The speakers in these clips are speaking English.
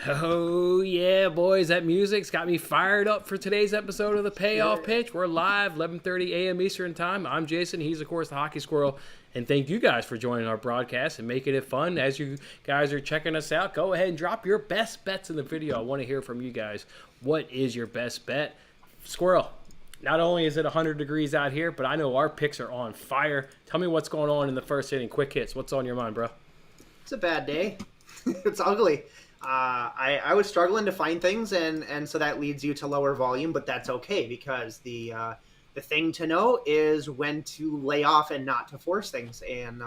Oh, yeah, boys, that music's got me fired up for today's episode of the Payoff Pitch. We're live, 11:30 a.m. Eastern Time. I'm Jason. He's, of course, the Hockey Squirrel. And thank you guys for joining our broadcast and making it fun. As you guys are checking us out, go ahead and drop your best bets in the video. I want to hear from you guys. What is your best bet? Squirrel, not only is it 100 degrees out here, but I know our picks are on fire. Tell me what's going on in the first inning. Quick hits. What's on your mind, bro? It's a bad day. It's ugly. I was struggling to find things, and so that leads you to lower volume, but that's okay because the thing to know is when to lay off and not to force things, and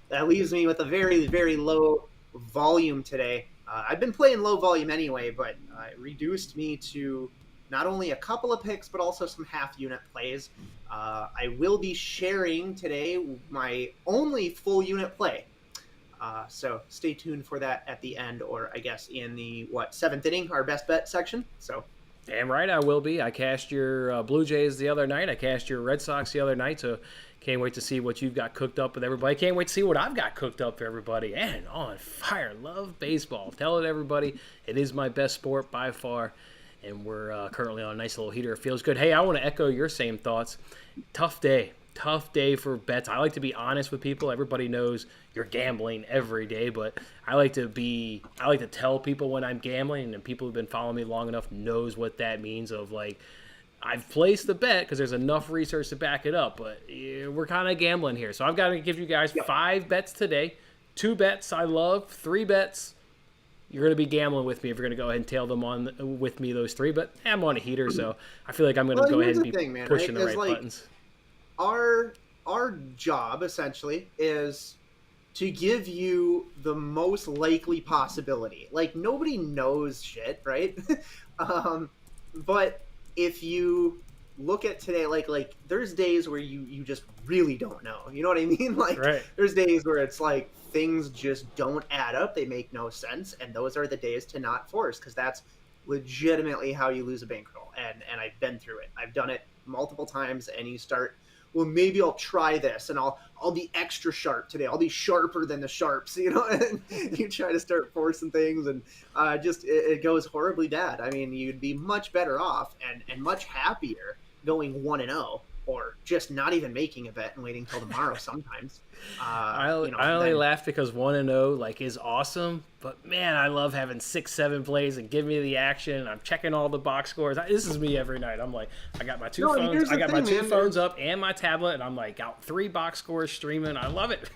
that leaves me with a very, very low volume today. I've been playing low volume anyway, but it reduced me to not only a couple of picks, but also some half-unit plays. I will be sharing today my only full-unit play. So stay tuned for that at the end, or I guess in the, seventh inning, our best bet section. So damn right I will be. I cashed your Blue Jays the other night. I cashed your Red Sox the other night, so can't wait to see what you've got cooked up with everybody. Can't wait to see what I've got cooked up for everybody. And on fire. Love baseball. Tell it everybody. It is my best sport by far, and we're currently on a nice little heater. It feels good. Hey, I want to echo your same thoughts. Tough day for bets. I like to be honest with people. Everybody knows you're gambling every day, but I like to tell people when I'm gambling, and people who've been following me long enough knows what that means of, like, I've placed the bet because there's enough research to back it up, but we're kind of gambling here. So I've got to give you guys 5 bets today. 2 bets I love, 3 bets you're going to be gambling with me if you're going to go ahead and tail them on with me, those 3, but I'm on a heater, so I feel like I'm going to go ahead and be pushing the right buttons. Our job essentially is to give you the most likely possibility. Like, nobody knows shit, right? But if you look at today, like there's days where you just really don't know. You know what I mean? Like, right. There's days where it's like things just don't add up. They make no sense, and those are the days to not force, because that's legitimately how you lose a bankroll. And I've been through it. I've done it multiple times, and you start, well, maybe I'll try this, and I'll be extra sharp today. I'll be sharper than the sharps, you know, and you try to start forcing things, and it goes horribly bad. I mean, you'd be much better off and much happier going 1-0, or just not even making a bet and waiting till tomorrow sometimes. I only laugh because 1-0 like is awesome, but man, I love having 6-7 plays and give me the action. I'm checking all the box scores. This is me every night. I'm like, I got my two phones. I got my two phones up and my tablet, and I'm like, got 3 box scores streaming. I love it.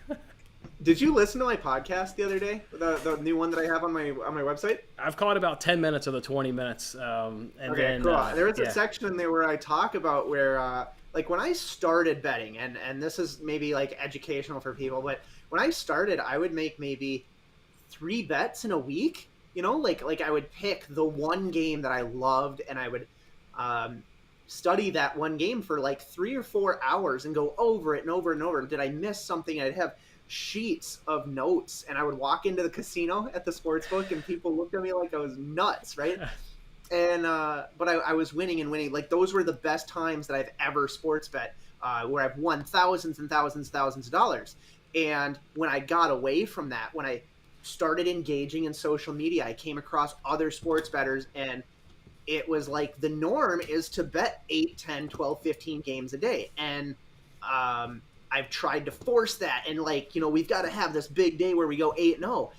Did you listen to my podcast the other day? The new one that I have on my website? I've caught about 10 minutes of the 20 minutes. Cool. There was a section in there where I talk about where, like, when I started betting, and this is maybe like educational for people, but when I started, I would make maybe 3 bets in a week. You know, like I would pick the one game that I loved, and I would study that one game for like 3 or 4 hours and go over it and over and over. Did I miss something? I'd have sheets of notes, and I would walk into the casino at the sportsbook, and people looked at me like I was nuts, right? And but I was winning and winning. Like, those were the best times that I've ever sports bet, where I've won thousands and thousands of dollars. And when I got away from that, when I started engaging in social media, I came across other sports bettors, and it was like the norm is to bet 8, 10, 12, 15 games a day. And I've tried to force that, and, like, you know, we've got to have this big day where we go 8-0.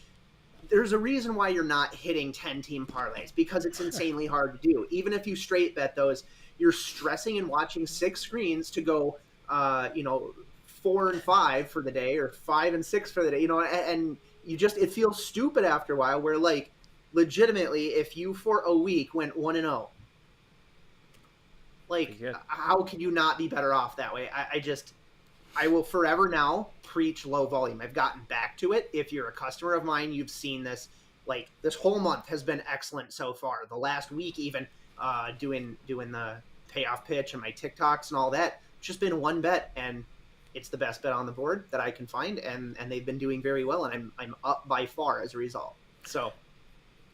There's a reason why you're not hitting 10-team parlays, because it's insanely hard to do. Even if you straight bet those, you're stressing and watching 6 screens to go, 4 and 5 for the day, or 5 and 6 for the day, you know, and you just, it feels stupid after a while, where, like, legitimately, if you for a week went 1-0, like, how could you not be better off that way? I will forever now preach low volume. I've gotten back to it. If you're a customer of mine, you've seen this. Like, this whole month has been excellent so far. The last week, even doing the payoff pitch and my TikToks and all that, it's just been 1 bet, and it's the best bet on the board that I can find, and they've been doing very well, and I'm up by far as a result. So,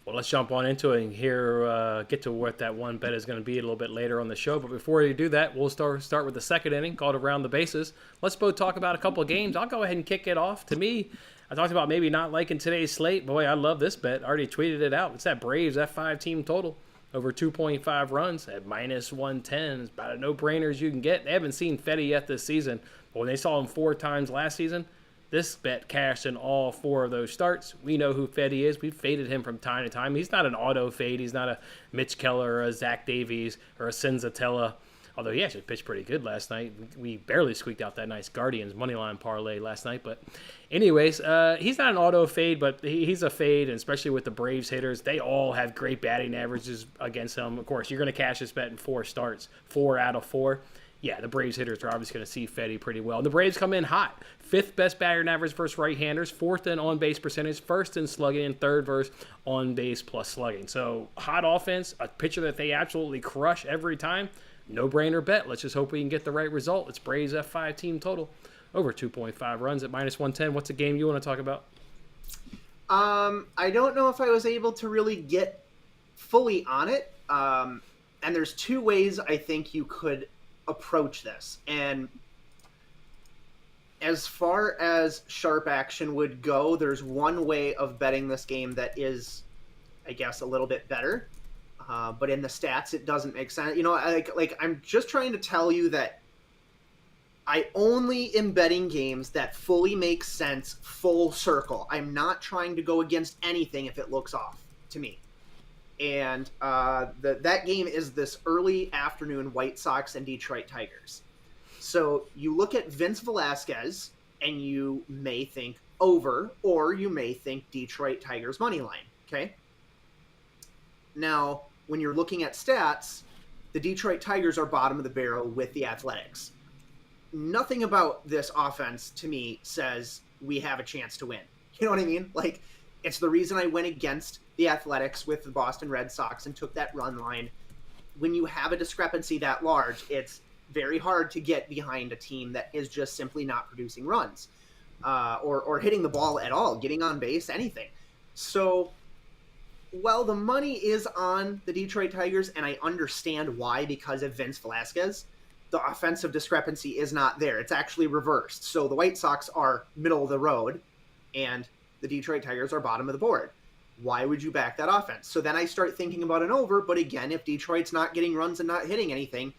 well, let's jump on into it and get to what that 1 bet is going to be a little bit later on the show. But before we do that, we'll start with the second inning, called Around the Bases. Let's both talk about a couple of games. I'll go ahead and kick it off. To me, I talked about maybe not liking today's slate. Boy, I love this bet. I already tweeted it out. It's that Braves F5 team total over 2.5 runs at minus 110. It's about a no-brainer as you can get. They haven't seen Fetty yet this season, but when they saw him 4 times last season, this bet cashed in all 4 of those starts. We know who Fetty is. We've faded him from time to time. He's not an auto fade. He's not a Mitch Keller or a Zach Davies or a Senzatella. Although he actually pitched pretty good last night. We barely squeaked out that nice Guardians moneyline parlay last night. But anyways, he's not an auto fade, but he's a fade, and especially with the Braves hitters. They all have great batting averages against him. Of course, you're going to cash this bet in 4 starts, 4 out of 4. Yeah, the Braves hitters are obviously going to see Fetty pretty well. And the Braves come in hot. 5th best batting average versus right-handers, 4th in on-base percentage, 1st in slugging, and 3rd versus on-base plus slugging. So hot offense, a pitcher that they absolutely crush every time. No-brainer bet. Let's just hope we can get the right result. It's Braves F5 team total over 2.5 runs at minus 110. What's a game you want to talk about? I don't know if I was able to really get fully on it. And there's 2 ways I think you could approach this. And as far as sharp action would go, there's one way of betting this game that is, I guess, a little bit better. But in the stats, it doesn't make sense. You know, like I'm just trying to tell you that I only am betting games that fully make sense, full circle. I'm not trying to go against anything if it looks off to me. And that game is this early afternoon White Sox and Detroit Tigers. So you look at Vince Velasquez, and you may think over, or you may think Detroit Tigers money line. Okay. Now, when you're looking at stats, the Detroit Tigers are bottom of the barrel with the Athletics. Nothing about this offense, to me, says we have a chance to win. You know what I mean? Like, it's the reason I went against the Athletics with the Boston Red Sox and took that run line. When you have a discrepancy that large, it's very hard to get behind a team that is just simply not producing runs or hitting the ball at all, getting on base, anything. So, well, the money is on the Detroit Tigers, and I understand why, because of Vince Velasquez. The offensive discrepancy is not there. It's actually reversed. So the White Sox are middle of the road, and the Detroit Tigers are bottom of the board. Why would you back that offense? So then I start thinking about an over, but again, if Detroit's not getting runs and not hitting anything,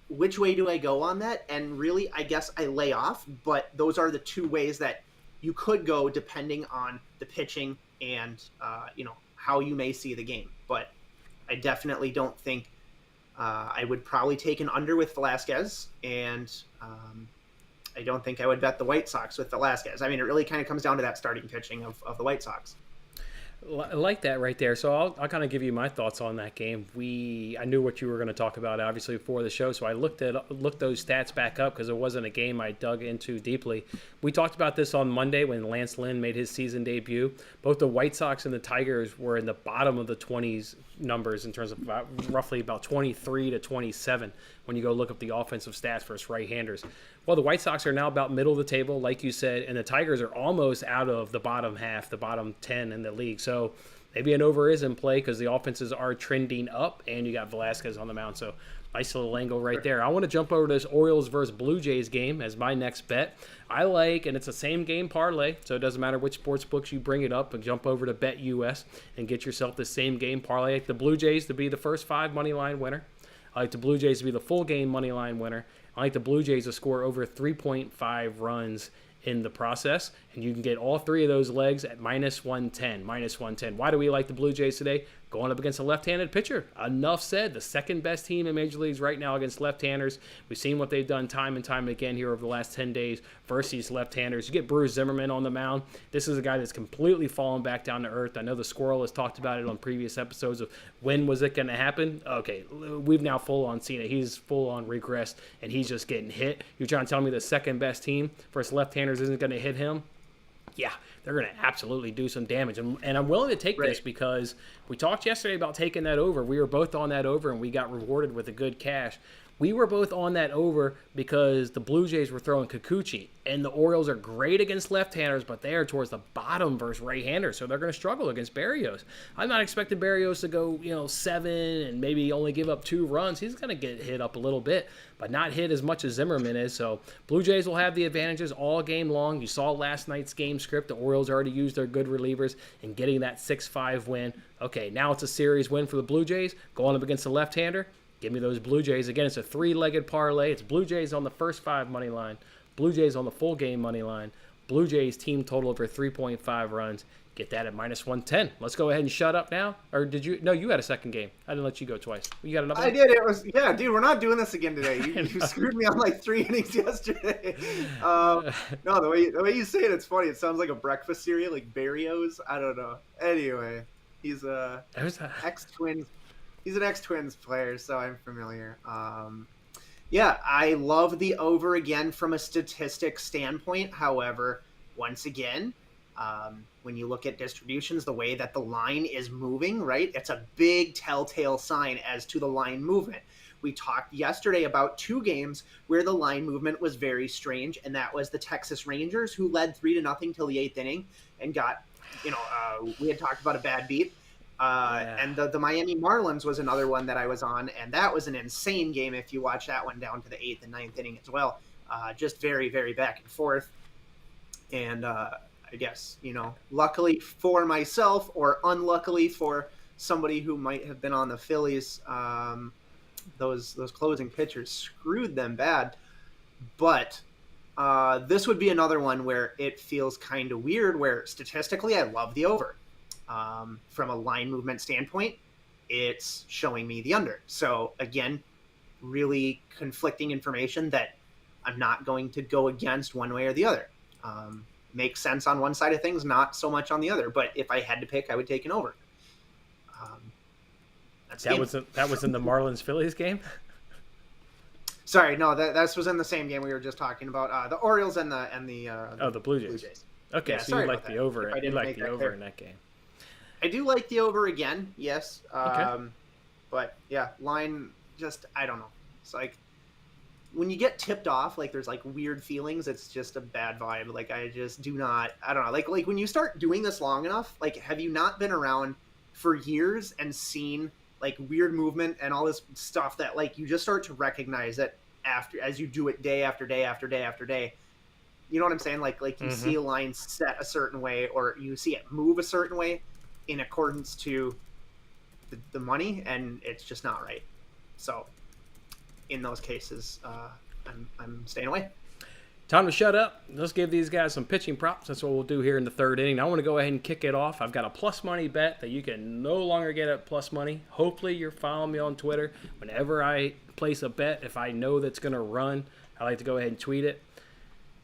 which way do I go on that? And really, I guess I lay off, but those are the 2 ways that you could go depending on the pitching and how you may see the game. But I definitely don't think I would probably take an under with Velasquez, and I don't think I would bet the White Sox with Velasquez. I mean, it really kind of comes down to that starting pitching of the White Sox. I like that right there. So I'll kind of give you my thoughts on that game. I knew what you were going to talk about, obviously, before the show, so I looked those stats back up because it wasn't a game I dug into deeply. We talked about this on Monday when Lance Lynn made his season debut. Both the White Sox and the Tigers were in the bottom of the 20s numbers in terms of roughly about 23 to 27 when you go look up the offensive stats versus right-handers. Well, the White Sox are now about middle of the table, like you said, and the Tigers are almost out of the bottom half, the bottom 10 in the league. So maybe an over is in play because the offenses are trending up, and you got Velasquez on the mound. So nice little angle right there. I want to jump over to this Orioles versus Blue Jays game as my next bet. I like, and it's a same game parlay, so it doesn't matter which sports books you bring it up, and jump over to BetUS and get yourself the same game parlay. I like the Blue Jays to be the first 5 money line winner. I like the Blue Jays to be the full game money line winner. I like the Blue Jays to score over 3.5 runs in the process, and you can get all 3 of those legs at minus 110. Why do we like the Blue Jays today? Going up against a left-handed pitcher. Enough said. The second best team in Major Leagues right now against left-handers. We've seen what they've done time and time again here over the last 10 days versus these left-handers. You get Bruce Zimmerman on the mound. This is a guy that's completely fallen back down to earth. I know the Squirrel has talked about it on previous episodes of when was it going to happen. Okay, we've now full-on seen it. He's full-on regressed, and he's just getting hit. You're trying to tell me the second best team versus left-handers isn't going to hit him? Yeah, they're going to absolutely do some damage. And I'm willing to take this because we talked yesterday about taking that over. We were both on that over, and we got rewarded with a good cash. We were both on that over because the Blue Jays were throwing Kikuchi, and the Orioles are great against left-handers, but they are towards the bottom versus right-handers, so they're going to struggle against Berrios. I'm not expecting Berrios to go, 7 and maybe only give up 2 runs. He's going to get hit up a little bit, but not hit as much as Zimmerman is. So Blue Jays will have the advantages all game long. You saw last night's game script. The Orioles already used their good relievers in getting that 6-5 win. Okay, now it's a series win for the Blue Jays, going up against the left-hander. Give me those Blue Jays. Again, it's a 3-legged parlay. It's Blue Jays on the first 5 money line, Blue Jays on the full game money line, Blue Jays team total over 3.5 runs. Get that at -110. Let's go ahead and shut up now. Or did you? No, you had a second game. I didn't let you go twice. You got another one? I did. It was, yeah, dude, we're not doing this again today. You screwed me on like 3 innings yesterday. No, the way you say it, it's funny. It sounds like a breakfast cereal, like Berrios. I don't know. Anyway, he's ex-Twins. He's an ex-Twins player, so I'm familiar. Yeah, I love the over again from a statistic standpoint. However, once again, when you look at distributions, the way that the line is moving, right, it's a big telltale sign as to the line movement. We talked yesterday about 2 games where the line movement was very strange, and that was the Texas Rangers, who led 3-0 till the 8th inning and got, we had talked about a bad beat. And the Miami Marlins was another one that I was on, and that was an insane game if you watch that one down to the 8th and 9th inning as well. Just very, very back and forth. And I guess, luckily for myself or unluckily for somebody who might have been on the Phillies, those closing pitchers screwed them bad. But this would be another one where it feels kind of weird, where statistically I love the over. From a line movement standpoint, it's showing me the under. So again, really conflicting information that I'm not going to go against one way or the other. Makes sense on one side of things, not so much on the other. But if I had to pick, I would take an over. That was in the Marlins Phillies game. Sorry, no, that was in the same game we were just talking about. The Orioles and the Blue Jays. Okay, yeah, so you like the over. You like the over in that game. I do like the over again, yes. Okay. But yeah, line just, I don't know. It's like when you get tipped off, like there's like weird feelings. It's just a bad vibe. Like I just do not, I don't know. Like when you start doing this long enough, like have you not been around for years and seen like weird movement and all this stuff that like you just start to recognize it as you do it day after day after day after day. You know what I'm saying? Like you see a line set a certain way or you see it move a certain way in accordance to the money, and it's just not right. So in those cases, I'm staying away. Time to shut up. Let's give these guys some pitching props. That's what we'll do here in the 3rd inning. Now I want to go ahead and kick it off. I've got a plus money bet that you can no longer get at plus money. Hopefully you're following me on Twitter. Whenever I place a bet, if I know that's going to run, I like to go ahead and tweet it.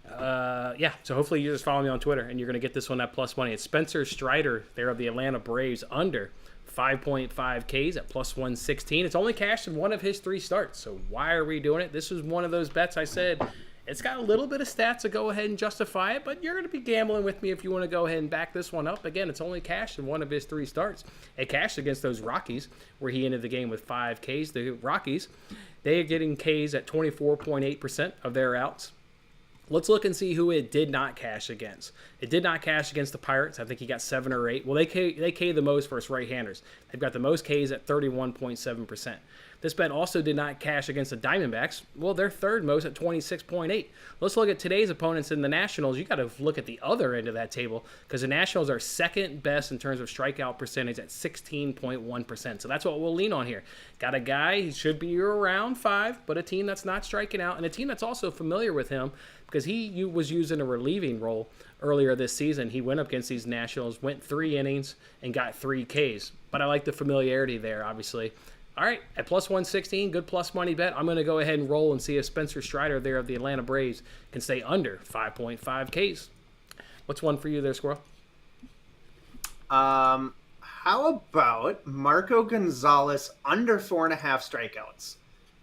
So hopefully you just follow me on Twitter and you're going to get this one at plus money. It's Spencer Strider there of the Atlanta Braves under 5.5 Ks at plus 116. It's only cashed in one of his 3 starts. So why are we doing it? This was one of those bets I said it's got a little bit of stats to go ahead and justify it, but you're going to be gambling with me if you want to go ahead and back this one up. Again, it's only cashed in one of his 3 starts. It cashed against those Rockies where he ended the game with 5 Ks. The Rockies, they are getting Ks at 24.8% of their outs. Let's look and see who it did not cash against. It did not cash against the Pirates. I think he got 7 or 8. Well, they K the most versus right-handers. They've got the most Ks at 31.7%. This bet also did not cash against the Diamondbacks. Well, they're 3rd most at 26.8. Let's look at today's opponents in the Nationals. You got to look at the other end of that table because the Nationals are 2nd best in terms of strikeout percentage at 16.1%. So that's what we'll lean on here. Got a guy, he should be around 5, but a team that's not striking out and a team that's also familiar with him because he was using a relieving role earlier this season. He went up against these Nationals, went 3 innings, and got 3 Ks. But I like the familiarity there, obviously. All right, at plus 116, good plus money bet. I'm going to go ahead and roll and see if Spencer Strider there of the Atlanta Braves can stay under 5.5 Ks. What's one for you there, Squirrel? How about Marco Gonzalez under 4.5 strikeouts?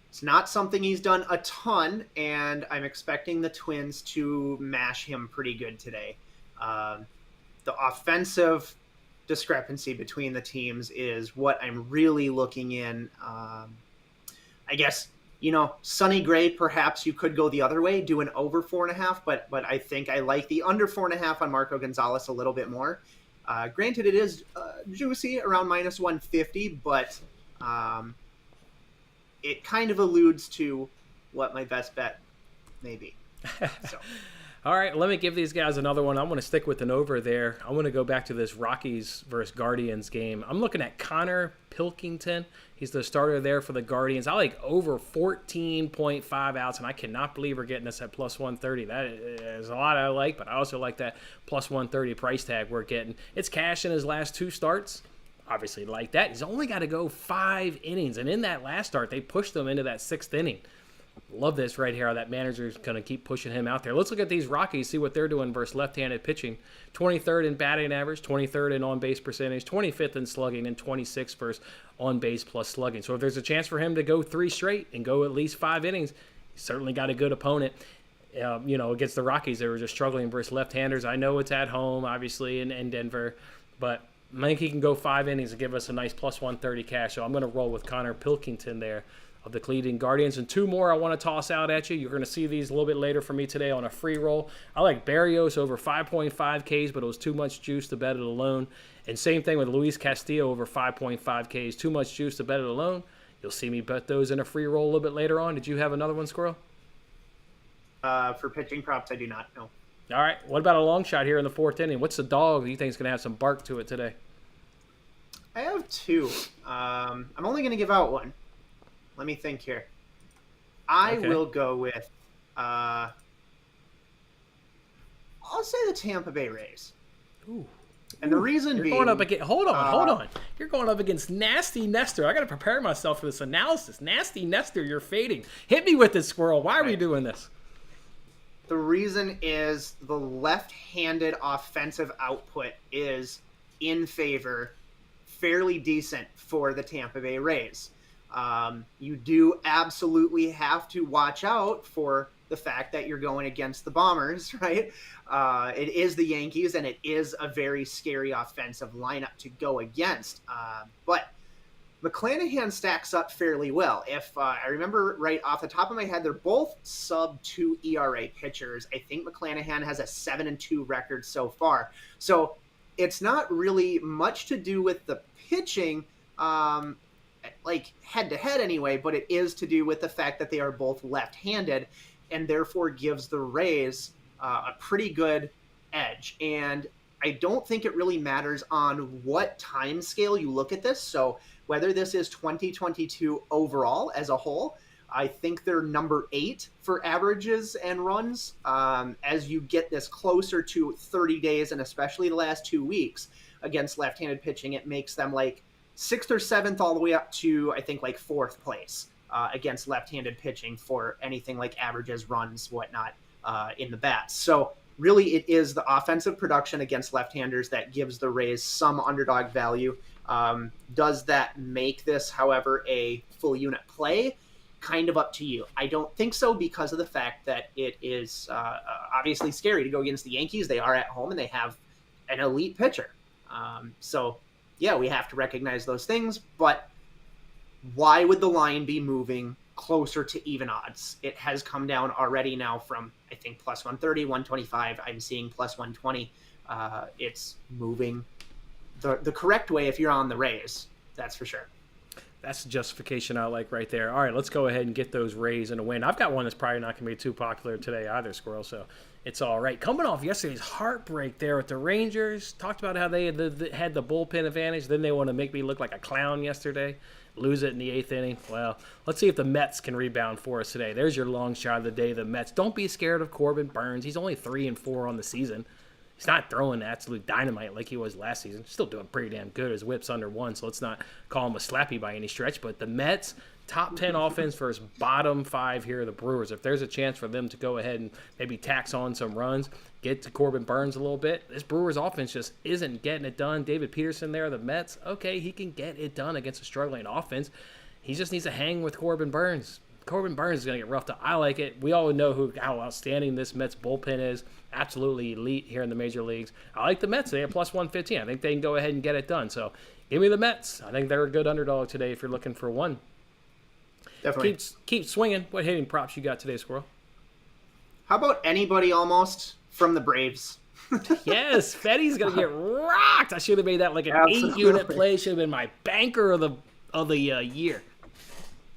It's not something he's done a ton, and I'm expecting the Twins to mash him pretty good today. The offensive discrepancy between the teams is what I'm really looking in. I guess, Sunny Gray, perhaps you could go the other way, do an over 4.5, but I think I like the under 4.5 on Marco Gonzalez a little bit more. Granted, it is juicy around minus 150, but it kind of alludes to what my best bet may be. So. All right, let me give these guys another one. I'm going to stick with an over there. I want to go back to this Rockies versus Guardians game. I'm looking at Connor Pilkington. He's the starter there for the Guardians. I like over 14.5 outs, and I cannot believe we're getting this at plus 130. That is a lot I like, but I also like that plus 130 price tag we're getting. It's cash in his last 2 starts. Obviously like that. He's only got to go 5 innings, and in that last start, they pushed him into that 6th inning. Love this right here. That manager's going to keep pushing him out there. Let's look at these Rockies, see what they're doing versus left-handed pitching. 23rd in batting average, 23rd in on-base percentage, 25th in slugging, and 26th versus on-base plus slugging. So if there's a chance for him to go 3 straight and go at least 5 innings, he's certainly got a good opponent. Against the Rockies, they were just struggling versus left-handers. I know it's at home, obviously, in Denver, but I think he can go 5 innings and give us a nice plus 130 cash. So I'm going to roll with Connor Pilkington there of the Cleveland Guardians. And 2 more I want to toss out at you. You're going to see these a little bit later for me today on a free roll. I like Barrios over 5.5 Ks, but it was too much juice to bet it alone. And same thing with Luis Castillo over 5.5 Ks, too much juice to bet it alone. You'll see me bet those in a free roll a little bit later on. Did you have another one, Squirrel? For pitching props, I do not know. All right. What about a long shot here in the 4th inning? What's the dog you think is going to have some bark to it today? I have 2. I'm only going to give out 1. Let me think here. I will go with, I'll say the Tampa Bay Rays. Ooh. And the reason being... Going up against, hold on. You're going up against Nasty Nestor. I got to prepare myself for this analysis. Nasty Nestor, you're fading. Hit me with this, Squirrel. Why are we doing this? The reason is the left-handed offensive output is in favor, fairly decent for the Tampa Bay Rays. You do absolutely have to watch out for the fact that you're going against the Bombers, right? It is the Yankees, and it is a very scary offensive lineup to go against. But McClanahan stacks up fairly well. If I remember right off the top of my head, they're both sub-2 ERA pitchers. I think McClanahan has a 7-2 record so far. So it's not really much to do with the pitching, like head-to-head anyway, but it is to do with the fact that they are both left-handed, and therefore gives the Rays a pretty good edge. And I don't think it really matters on what time scale you look at this. So whether this is 2022 overall as a whole, I think they're number 8 for averages and runs. As you get this closer to 30 days, and especially the last 2 weeks against left-handed pitching, it makes them like 6th or 7th all the way up to, I think, like 4th place against left-handed pitching for anything like averages, runs, whatnot in the bats. So really it is the offensive production against left-handers that gives the Rays some underdog value. Does that make this, however, a full unit play? Kind of up to you. I don't think so, because of the fact that it is obviously scary to go against the Yankees. They are at home and they have an elite pitcher. So yeah, we have to recognize those things, but why would the line be moving closer to even odds? It has come down already now from, I think, plus 130, 125. I'm seeing plus 120. It's moving the correct way if you're on the Rays. That's for sure. That's the justification I like right there. All right, let's go ahead and get those Rays in a win. I've got one that's probably not going to be too popular today either, Squirrel, so it's all right. Coming off yesterday's heartbreak there with the Rangers, talked about how they had the bullpen advantage. Then they want to make me look like a clown yesterday, lose it in the 8th inning. Well, let's see if the Mets can rebound for us today. There's your long shot of the day, the Mets. Don't be scared of Corbin Burns. He's only 3-4 on the season. He's not throwing absolute dynamite like he was last season. Still doing pretty damn good. His whip's under 1, so let's not call him a slappy by any stretch. But the Mets, top 10 offense versus bottom 5 here, the Brewers. If there's a chance for them to go ahead and maybe tax on some runs, get to Corbin Burns a little bit, this Brewers offense just isn't getting it done. David Peterson there, the Mets, okay, he can get it done against a struggling offense. He just needs to hang with Corbin Burns. Corbin Burns is going to get roughed up. I like it. We all know how outstanding this Mets bullpen is. Absolutely elite here in the major leagues. I like the Mets. They have plus 115. I think they can go ahead and get it done. So give me the Mets. I think they're a good underdog today if you're looking for one. Definitely. Keep swinging. What hitting props you got today, Squirrel? How about anybody almost from the Braves? Yes, Fetty's gonna get rocked. I should have made that like an Absolutely. 8-unit play. Should have been my banker of the year.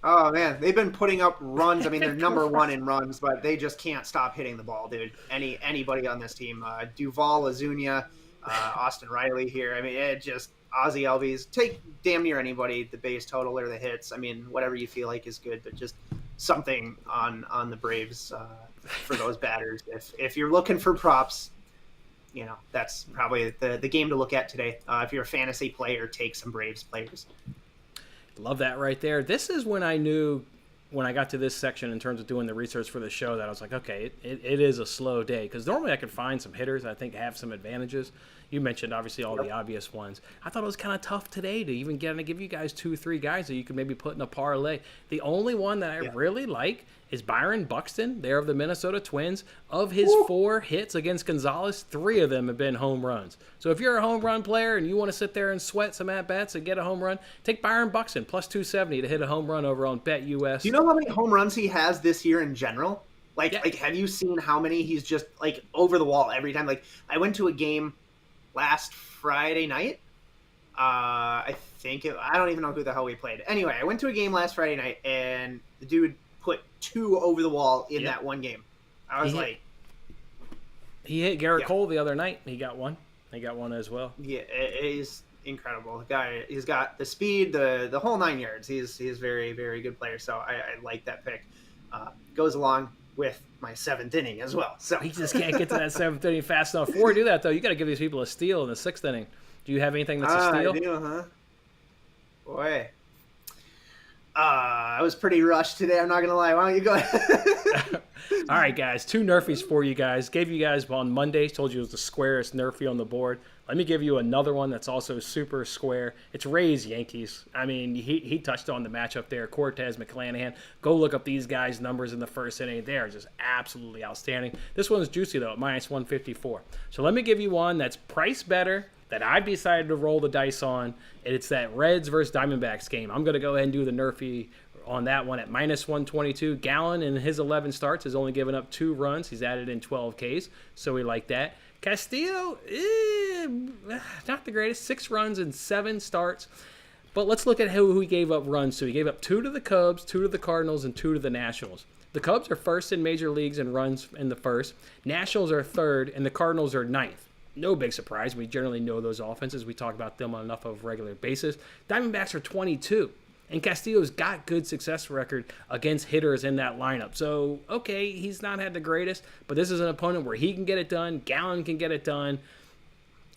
Oh man, they've been putting up runs. I mean, they're number one in runs, but they just can't stop hitting the ball, dude. Anybody on this team, Duvall, Azuña, Austin Riley here. I mean, it just Ozzy Albies. Take damn near anybody, the base total or the hits. I mean, whatever you feel like is good, but just something on the Braves for those batters. If you're looking for props, that's probably the game to look at today. If you're a fantasy player, take some Braves players. Love that right there. This is when I knew, when I got to this section in terms of doing the research for the show, that I was like, okay, it is a slow day. Because normally I could find some hitters I think have some advantages. You mentioned, obviously, all the obvious ones. I thought it was kind of tough today to even give you guys 2-3 guys that you could maybe put in a parlay. The only one that I really like is Byron Buxton. They're of the Minnesota Twins. Of his 4 hits against Gonzalez, 3 of them have been home runs. So if you're a home run player and you want to sit there and sweat some at-bats and get a home run, take Byron Buxton, plus 270 to hit a home run over on BetUS. Do you know how many home runs he has this year in general? Like, have you seen how many he's just, like, over the wall every time? Like, I went to a game last Friday night. I don't even know who the hell we played. Anyway, I went to a game last Friday night, and the dude put 2 over the wall in that one game. I was he hit Garrett Cole the other night. He got one as well. Yeah, he's incredible. The guy, he's got the speed, the whole 9 yards. He's a very, very good player. So I like that pick. Goes along with my 7th inning as well. So he just can't get to that 7th inning fast enough. Before we do that, though, you got to give these people a steal in the 6th inning. Do you have anything that's a steal? I do, huh? Boy. I was pretty rushed today. I'm not going to lie. Why don't you go ahead? All right, guys. 2 Nerfies for you guys. Gave you guys on Monday. Told you it was the squarest Nerfie on the board. Let me give you another one that's also super square. It's Rays Yankees. I mean, he touched on the matchup there. Cortez, McClanahan. Go look up these guys' numbers in the first inning. They are just absolutely outstanding. This one's juicy, though, at minus 154. So let me give you one that's priced better, that I've decided to roll the dice on, and it's that Reds versus Diamondbacks game. I'm going to go ahead and do the Nerfie on that one at minus 122. Gallen in his 11 starts has only given up 2 runs. He's added in 12 Ks, so we like that. Castillo, not the greatest. 6 runs in 7 starts. But let's look at who he gave up runs to. He gave up 2 to the Cubs, 2 to the Cardinals, and 2 to the Nationals. The Cubs are first in major leagues in runs in the first. Nationals are third, and the Cardinals are 9th. No big surprise. We generally know those offenses. We talk about them on enough of a regular basis. Diamondbacks are 22. And Castillo's got good success record against hitters in that lineup. So, okay, he's not had the greatest, but this is an opponent where he can get it done. Gallen can get it done.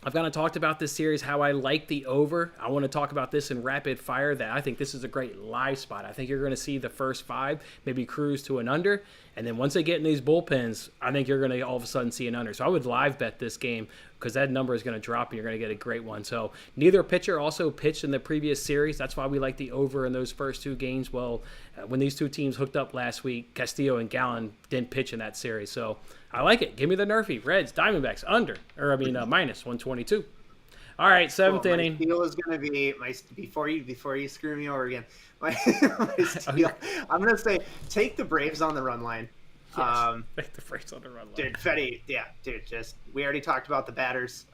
I've kind of talked about this series, how I like the over. I want to talk about this in rapid fire, that I think this is a great live spot. I think you're going to see the first 5 maybe cruise to an under. And then once they get in these bullpens, I think you're going to all of a sudden see an under. So I would live bet this game because that number is going to drop and you're going to get a great one. So neither pitcher also pitched in the previous series. That's why we like the over in those first 2 games. Well, when these 2 teams hooked up last week, Castillo and Gallen didn't pitch in that series. So I like it. Give me the Nerfie. Reds, Diamondbacks, minus 122. All right, 7th inning. My steal is going to be before you screw me over again. My steal. I'm going to say take the Braves on the run line. Yes, take the Braves on the run line. Dude, Fetty, we already talked about the batters.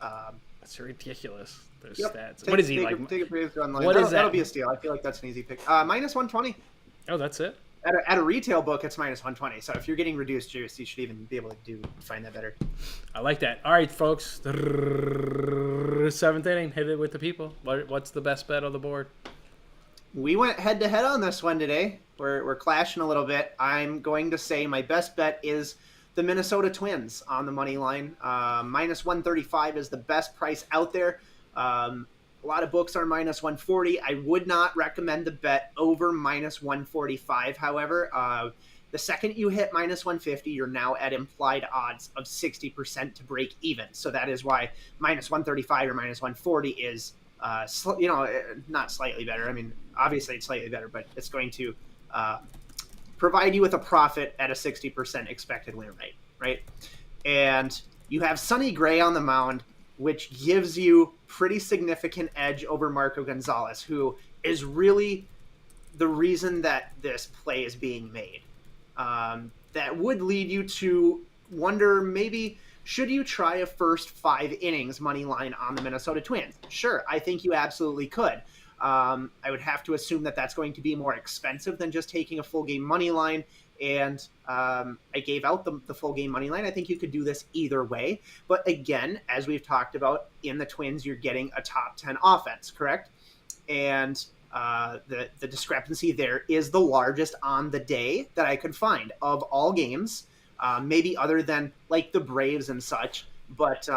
That's ridiculous. Those stats. What is he like? Take a Braves run line. That'll be a steal. I feel like that's an easy pick. Minus 120. Oh, that's it. At a retail book, it's minus 120. So if you're getting reduced juice, you should even be able to find that better. I like that. All right, folks. 7th inning. Hit it with the people. What's the best bet on the board? We went head-to-head on this one today. We're clashing a little bit. I'm going to say my best bet is the Minnesota Twins on the money line. Minus 135 is the best price out there. A lot of books are minus 140. I would not recommend the bet over minus 145. However, the second you hit minus 150, you're now at implied odds of 60% to break even. So that is why minus 135 or minus 140 is, not slightly better. I mean, obviously it's slightly better, but it's going to provide you with a profit at a 60% expected win rate, right? And you have Sonny Gray on the mound, which gives you pretty significant edge over Marco Gonzalez, who is really the reason that this play is being made. That would lead you to wonder, maybe, should you try a first 5 innings money line on the Minnesota Twins? Sure, I think you absolutely could. I would have to assume that that's going to be more expensive than just taking a full game money line. And I gave out the full game money line. I think you could do this either way. But again, as we've talked about, in the Twins, you're getting a top 10 offense, correct? And the discrepancy there is the largest on the day that I could find of all games, maybe other than like the Braves and such. But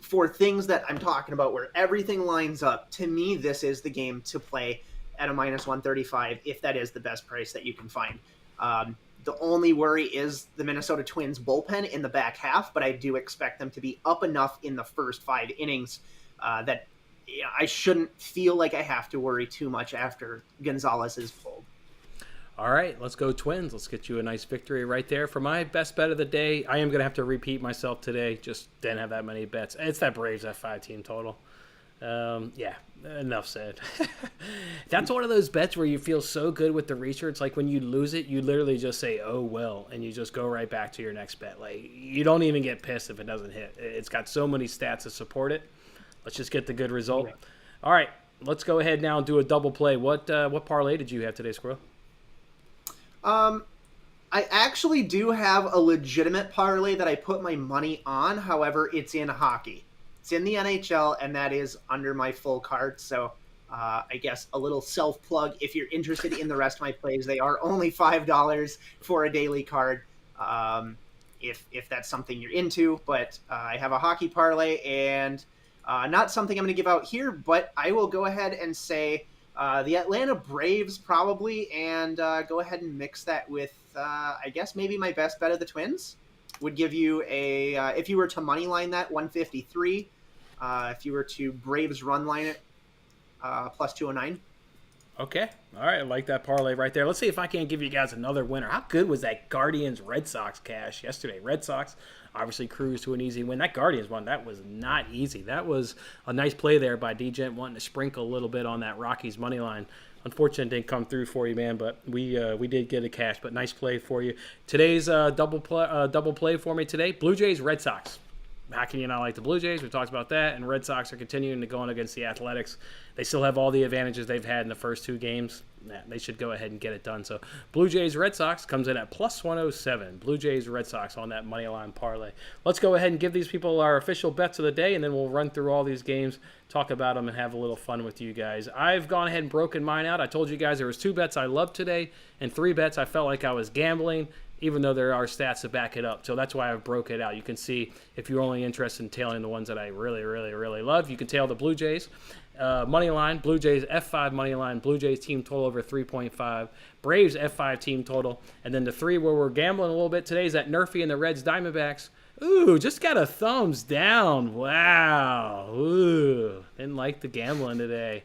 for things that I'm talking about where everything lines up, to me, this is the game to play at a minus 135 if that is the best price that you can find. The only worry is the Minnesota Twins bullpen in the back half, but I do expect them to be up enough in the first 5 innings that I shouldn't feel like I have to worry too much after Gonzalez is pulled. All right, let's go Twins. Let's get you a nice victory right there. For my best bet of the day, I am going to have to repeat myself today. Just didn't have that many bets. It's that Braves F5 team total. Yeah, enough said. That's one of those bets where you feel so good with the research. Like when you lose it, you literally just say, oh, well, and you just go right back to your next bet. Like you don't even get pissed if it doesn't hit. It's got so many stats to support it. Let's just get the good result. Yeah. All right, let's go ahead now and do a double play. What parlay did you have today, Squirrel? I actually do have a legitimate parlay that I put my money on. However, it's in hockey. It's in the NHL, and that is under my full card. So I guess a little self-plug. If you're interested in the rest of my plays, they are only $5 for a daily card, if that's something you're into. But I have a hockey parlay, and not something I'm going to give out here, but I will go ahead and say the Atlanta Braves probably, and go ahead and mix that with, I guess, maybe my best bet of the Twins. Would give you a, if you were to money line that, 153. If you were to Braves run line it, plus 209. Okay. All right. I like that parlay right there. Let's see if I can't give you guys another winner. How good was that Guardians Red Sox cash yesterday? Red Sox obviously cruised to an easy win. That Guardians one, that was not easy. That was a nice play there by D-Gent wanting to sprinkle a little bit on that Rockies money line. Unfortunately, it didn't come through for you, man, but we did get a cash, but nice play for you. Today's double play for me today, Blue Jays, Red Sox. How can you not like the Blue Jays? We talked about that, and Red Sox are continuing to go on against the Athletics. They still have all the advantages they've had in the first 2 games. They should go ahead and get it done. So Blue Jays, Red Sox comes in at plus 107. Blue Jays, Red Sox on that money line parlay. Let's go ahead and give these people our official bets of the day, and then we'll run through all these games, talk about them, and have a little fun with you guys. I've gone ahead and broken mine out. I told you guys there was 2 bets I loved today, and 3 bets I felt like I was gambling, even though there are stats to back it up. So that's why I broke it out. You can see if you're only interested in tailing the ones that I really, really, really love, you can tail the Blue Jays. Money line, Blue Jays F5 money line, Blue Jays team total over 3.5, Braves F5 team total, and then the 3 where we're gambling a little bit today is that NRFI and the Reds Diamondbacks. Ooh, just got a thumbs down. Wow. Ooh, didn't like the gambling today.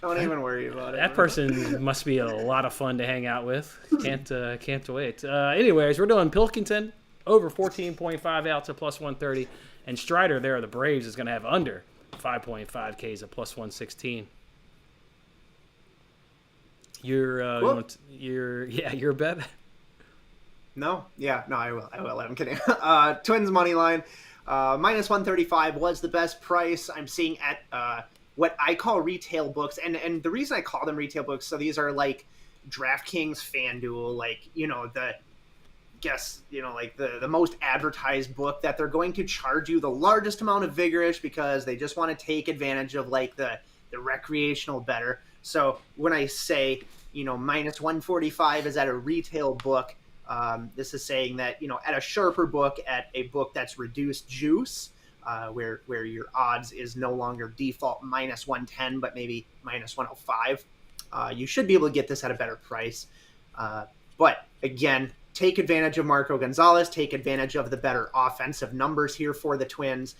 Don't even worry about it. That person must be a lot of fun to hang out with. Can't wait. Anyways, we're doing Pilkington over 14.5 outs at plus 130, and Strider there, the Braves, is going to have under 5.5 Ks at plus 116. You're a bet? No, I will. I'm kidding. Twins money line, minus 135 was the best price I'm seeing at what I call retail books, and the reason I call them retail books, so these are like DraftKings, FanDuel, like the most advertised book that they're going to charge you the largest amount of vigorish because they just want to take advantage of like the recreational bettor. So when I say minus 145 is at a retail book, this is saying that at a sharper book, at a book that's reduced juice, where your odds is no longer default minus 110 but maybe minus 105, you should be able to get this at a better price. But again, take advantage of Marco Gonzalez, take advantage of the better offensive numbers here for the Twins.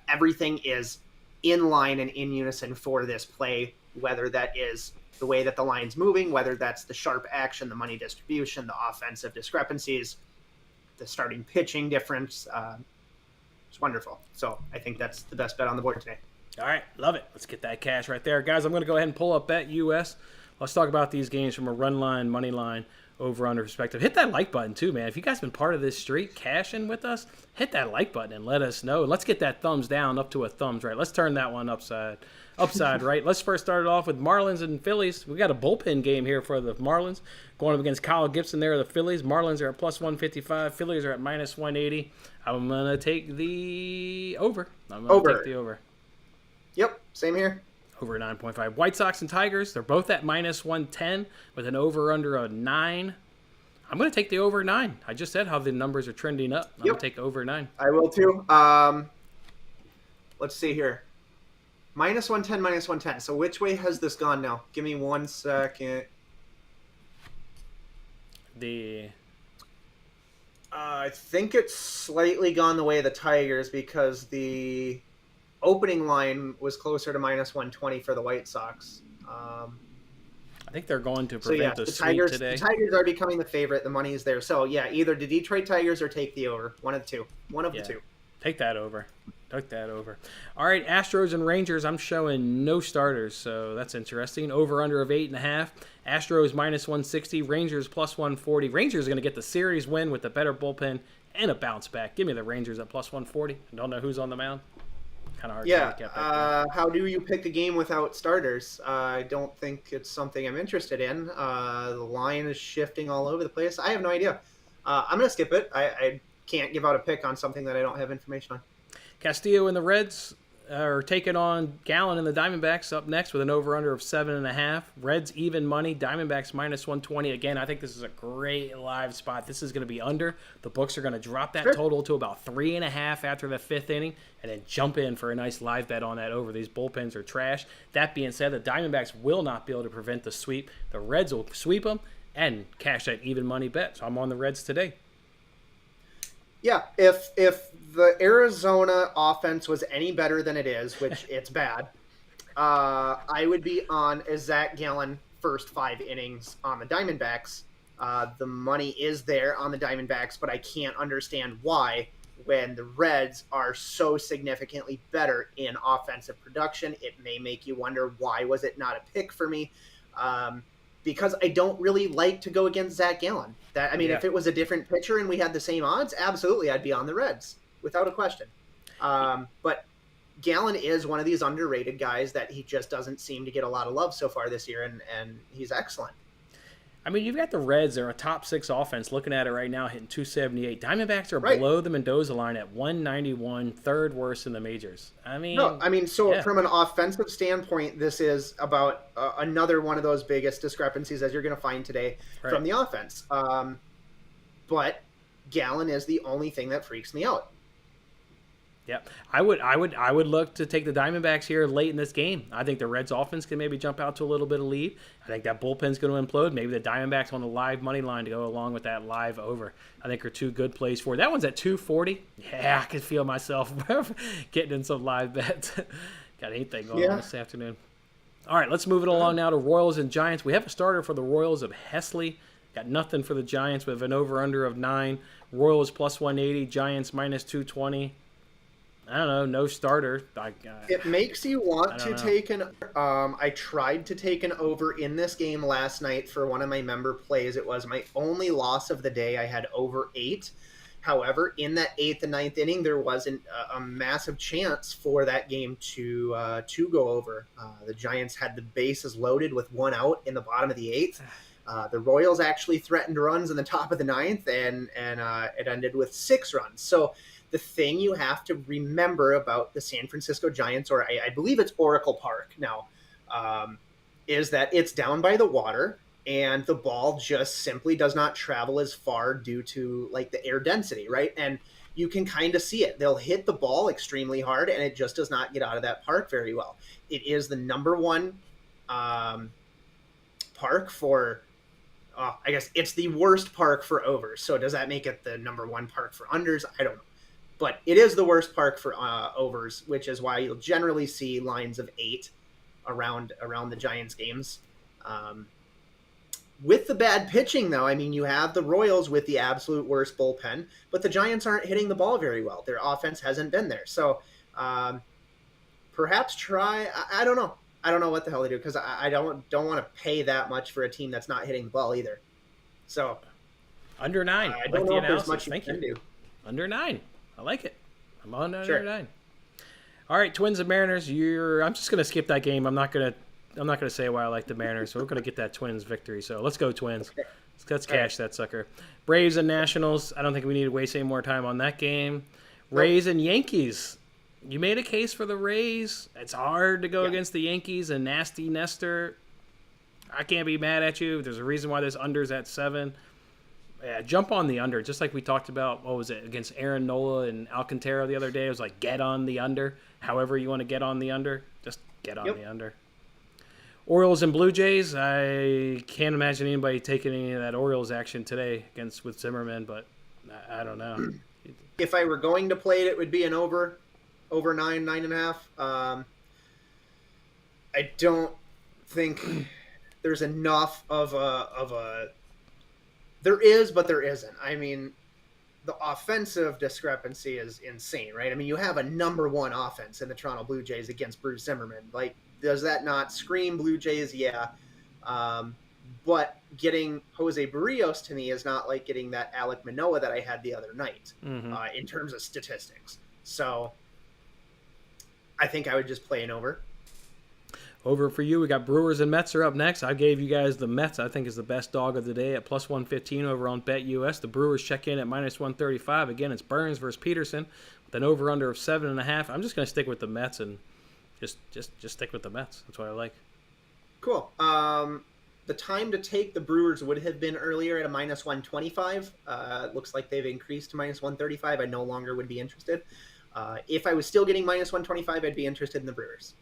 Everything is in line and in unison for this play, whether that is the way that the line's moving, whether that's the sharp action, the money distribution, the offensive discrepancies, the starting pitching difference. It's wonderful. So I think that's the best bet on the board today. All right, love it. Let's get that cash right there. Guys, I'm going to go ahead and pull up BetUS. Let's talk about these games from a run line, money line, over under perspective. Hit that like button too, man. If you guys been part of this streak, cashing with us, hit that like button and let us know. Let's get that thumbs down up to a thumbs right. Let's turn that one upside right. Let's first start it off with Marlins and Phillies. We got a bullpen game here for the Marlins going up against Kyle Gibson there, the Phillies. Marlins are at plus 155. Phillies are at minus 180. I'm going to take the over. Take the over. Yep, same here. Over 9.5. White Sox and Tigers, they're both at minus 110 with an over-under of 9. I'm going to take the over 9. I just said how the numbers are trending up. I'm going to take over 9. I will too. Let's see here. Minus 110, minus 110. So which way has this gone now? Give me 1 second. I think it's slightly gone the way of the Tigers because the opening line was closer to minus 120 for the White Sox. I think they're going to prevent the sweep today. The Tigers are becoming the favorite. The money is there. So, yeah, either the Detroit Tigers or take the over. One of the two. The two. Take that over. All right, Astros and Rangers, I'm showing no starters, so that's interesting. Over-under of 8.5. Astros minus 160. Rangers plus 140. Rangers are going to get the series win with a better bullpen and a bounce back. Give me the Rangers at plus 140. I don't know who's on the mound. Kind of hard to get that. How do you pick a game without starters? I don't think it's something I'm interested in. The line is shifting all over the place. I have no idea. I'm going to skip it. I can't give out a pick on something that I don't have information on. Castillo and the Reds are taking on Gallen and the Diamondbacks up next with an over-under of 7.5. Reds even money. Diamondbacks minus 120. Again, I think this is a great live spot. This is going to be under. The books are going to drop that total to about 3.5 after the 5th inning and then jump in for a nice live bet on that over. These bullpens are trash. That being said, the Diamondbacks will not be able to prevent the sweep. The Reds will sweep them and cash that even money bet. So I'm on the Reds today. Yeah, if the Arizona offense was any better than it is, which it's bad, I would be on a Zach Gallen first 5 innings on the Diamondbacks. The money is there on the Diamondbacks, but I can't understand why when the Reds are so significantly better in offensive production. It may make you wonder, why was it not a pick for me? Because I don't really like to go against Zach Gallen. If it was a different pitcher and we had the same odds, absolutely, I'd be on the Reds, without a question. But Gallen is one of these underrated guys that he just doesn't seem to get a lot of love so far this year, and he's excellent. I mean, you've got the Reds. They're a top 6 offense. Looking at it right now, hitting 278. Diamondbacks are below the Mendoza line at 191, third worst in the majors. From an offensive standpoint, this is about another one of those biggest discrepancies as you're going to find today from the offense. But Gallen is the only thing that freaks me out. Yep, I would look to take the Diamondbacks here late in this game. I think the Reds offense can maybe jump out to a little bit of lead. I think that bullpen's going to implode. Maybe the Diamondbacks on the live money line to go along with that live over. I think are 2 good plays for it. That one's at 240. Yeah, I can feel myself getting in some live bets. Got anything going on this afternoon. All right, let's move it along now to Royals and Giants. We have a starter for the Royals of Hesley. Got nothing for the Giants with an over-under of 9. Royals plus 180. Giants minus 220. I don't know, no starter. It makes you want to take an I tried to take an over in this game last night for one of my member plays. It was my only loss of the day. I had over 8. However, in that 8th and 9th inning, there wasn't a massive chance for that game to go over. The Giants had the bases loaded with 1 out in the bottom of the 8th. The Royals actually threatened runs in the top of the 9th, and it ended with 6 runs. So the thing you have to remember about the San Francisco Giants, or I believe it's Oracle Park now, is that it's down by the water and the ball just simply does not travel as far due to like the air density, right? And you can kind of see it. They'll hit the ball extremely hard and it just does not get out of that park very well. It is the number 1 park for, I guess it's the worst park for overs. So does that make it the number 1 park for unders? I don't know. But it is the worst park for overs, which is why you'll generally see lines of 8 around the Giants games. With the bad pitching, though, I mean, you have the Royals with the absolute worst bullpen, but the Giants aren't hitting the ball very well. Their offense hasn't been there. So perhaps try, I don't know. I don't know what the hell they do because I don't want to pay that much for a team that's not hitting the ball either. So under 9. I don't know if there's much you can do. Under 9. I like it. I'm on under Sure. 9. All right, Twins and Mariners. I'm just gonna skip that game. I'm not gonna say why I like the Mariners. So we're gonna get that Twins victory. So let's go Twins. Okay. Let's cash that sucker. Braves and Nationals. I don't think we need to waste any more time on that game. Rays and Yankees. You made a case for the Rays. It's hard to go against the Yankees, a nasty Nestor. I can't be mad at you. There's a reason why this under's at 7. Yeah, jump on the under, just like we talked about, what was it, against Aaron Nola and Alcantara the other day. It was like, get on the under. However you want to get on the under, just get on the under. Orioles and Blue Jays. I can't imagine anybody taking any of that Orioles action today with Zimmerman, but I don't know. If I were going to play it, it would be an over 9.5. I don't think there's enough of a. There is, but there isn't. I mean, the offensive discrepancy is insane, right? I mean, you have a number 1 offense in the Toronto Blue Jays against Bruce Zimmerman. Like, does that not scream Blue Jays? Yeah. But getting Jose Barrios to me is not like getting that Alek Manoah that I had the other night in terms of statistics. So I think I would just play an over. Over for you. We got Brewers and Mets are up next. I gave you guys the Mets, I think, is the best dog of the day at plus 115 over on BetUS. The Brewers check in at minus 135. Again, it's Burns versus Peterson with an over-under of 7.5. I'm just going to stick with the Mets and just stick with the Mets. That's what I like. Cool. The time to take the Brewers would have been earlier at a minus 125. It looks like they've increased to minus 135. I no longer would be interested. If I was still getting minus 125, I'd be interested in the Brewers.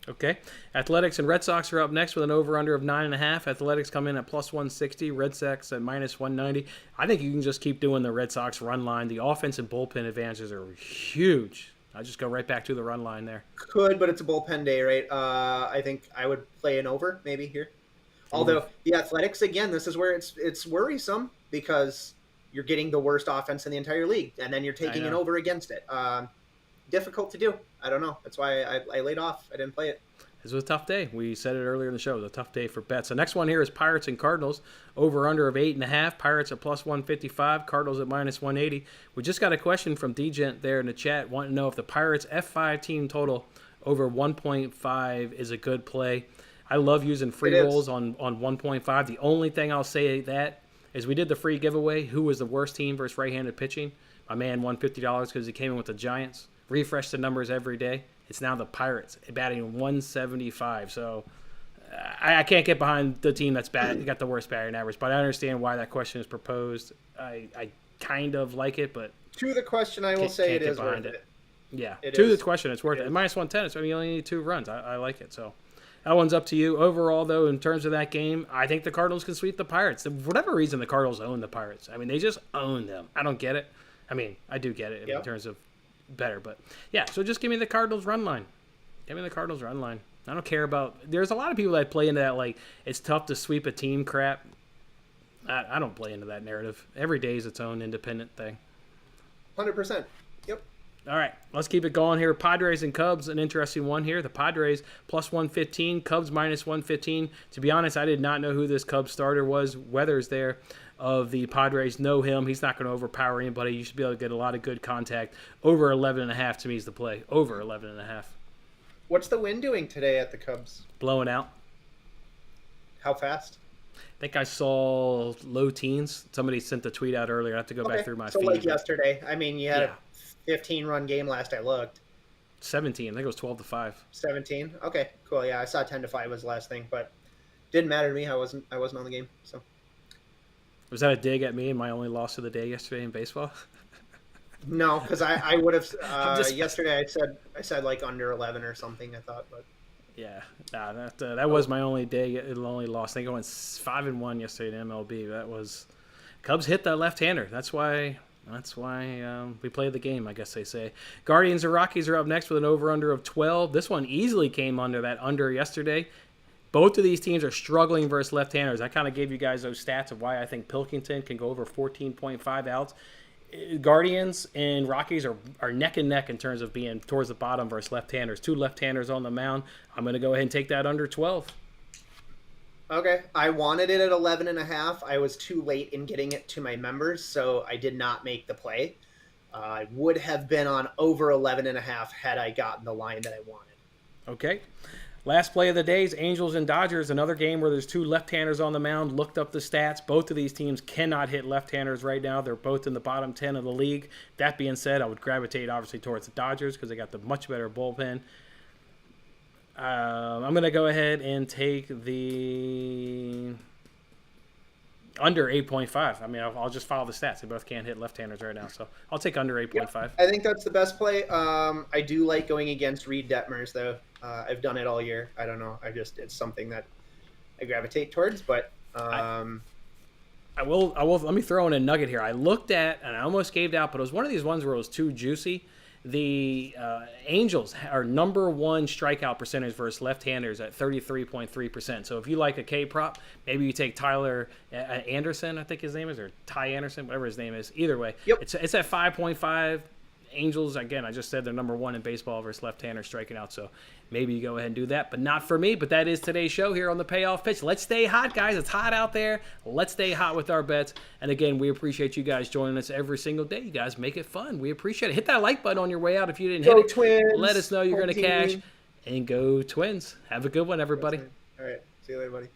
Okay. Athletics and Red Sox are up next with an over-under of 9.5. Athletics come in at plus 160. Red Sox at minus 190. I think you can just keep doing the Red Sox run line. The offense and bullpen advantages are huge. I just go right back to the run line there. Could, but it's a bullpen day, right? I think I would play an over maybe here. Although the Athletics, again, this is where it's worrisome because you're getting the worst offense in the entire league, and then you're taking an over against it. Difficult to do. I don't know. That's why I laid off. I didn't play it. This was a tough day. We said it earlier in the show. It was a tough day for bets. The next one here is Pirates and Cardinals. Over-under of 8.5. Pirates at plus 155. Cardinals at minus 180. We just got a question from Dgent there in the chat wanting to know if the Pirates F5 team total over 1.5 is a good play. I love using free rolls on 1.5. The only thing I'll say that is we did the free giveaway. Who was the worst team versus right-handed pitching? My man won $50 because he came in with the Giants. Refresh the numbers every day. It's now the Pirates batting 175. So I can't get behind the team that's got the worst batting average. But I understand why that question is proposed. I kind of like it, but to the question, I will say it is worth it. Yeah, to the question, it's worth it. Minus 110. So you only need 2 runs. I like it. So that one's up to you. Overall, though, in terms of that game, I think the Cardinals can sweep the Pirates. For whatever reason, the Cardinals own the Pirates. I mean, they just own them. I don't get it. I mean, I do get it in terms of better, but yeah, so just give me the Cardinals run line. Give me the Cardinals run line. I don't care about, there's a lot of people that play into that, like, it's tough to sweep a team crap. I don't play into that narrative. Every day is its own independent thing. 100%. Yep. All right, let's keep it going here. Padres and Cubs, an interesting one here. The Padres plus 115, Cubs minus 115. To be honest, I did not know who this Cubs starter was. Weather's there. Of the Padres know him. He's not going to overpower anybody. You should be able to get a lot of good contact. Over 11.5 to me is the play. Over 11.5. What's the wind doing today at the Cubs? Blowing out. How fast? I think I saw low teens. Somebody sent the tweet out earlier. I have to go back through my feed. So like yesterday. I mean, you had a 15-run game last I looked. 17. I think it was 12-5. 17? Okay, cool. Yeah, I saw 10-5 was the last thing, but didn't matter to me. I wasn't on the game, so. Was that a dig at me and my only loss of the day yesterday in baseball? No, because I would have yesterday. I said like under 11 or something. I thought, but yeah, that was my only only loss. I think I went 5-1 yesterday in MLB. That was Cubs hit that left-hander. That's why we play the game. I guess they say. Guardians and Rockies are up next with an over/under of 12. This one easily came under that under yesterday. Both of these teams are struggling versus left-handers. I kind of gave you guys those stats of why I think Pilkington can go over 14.5 outs. Guardians and Rockies are neck and neck in terms of being towards the bottom versus left-handers. 2 left-handers on the mound. I'm going to go ahead and take that under 12. Okay. I wanted it at 11.5. I was too late in getting it to my members, so I did not make the play. I would have been on over 11.5 had I gotten the line that I wanted. Okay. Last play of the day is Angels and Dodgers, another game where there's 2 left-handers on the mound. Looked up the stats. Both of these teams cannot hit left-handers right now. They're both in the bottom 10 of the league. That being said, I would gravitate obviously towards the Dodgers because they got the much better bullpen. I'm going to go ahead and take the under 8.5. I mean, I'll just follow the stats. They both can't hit left-handers right now, so I'll take under 8.5. Yeah, I think that's the best play. I do like going against Reed Detmers, though. I've done it all year. I don't know. It's something that I gravitate towards, but I will. Let me throw in a nugget here. I looked at, and I almost gave out, but it was one of these ones where it was too juicy. The Angels are number 1 strikeout percentage versus left-handers at 33.3%. So if you like a K prop, maybe you take Tyler Anderson, I think his name is, or Ty Anderson, whatever his name is. Either way, yep. It's at 5.5. Angels, again, I just said they're number 1 in baseball versus left-handers striking out. So maybe you go ahead and do that, but not for me. But that is today's show here on the Payoff Pitch. Let's stay hot, guys. It's hot out there. Let's stay hot with our bets. And again, we appreciate you guys joining us every single day. You guys make it fun. We appreciate it. Hit that like button on your way out if you didn't hit it. Twins. Let us know you're going to cash. And go Twins. Have a good one, everybody. All right. See you later, buddy.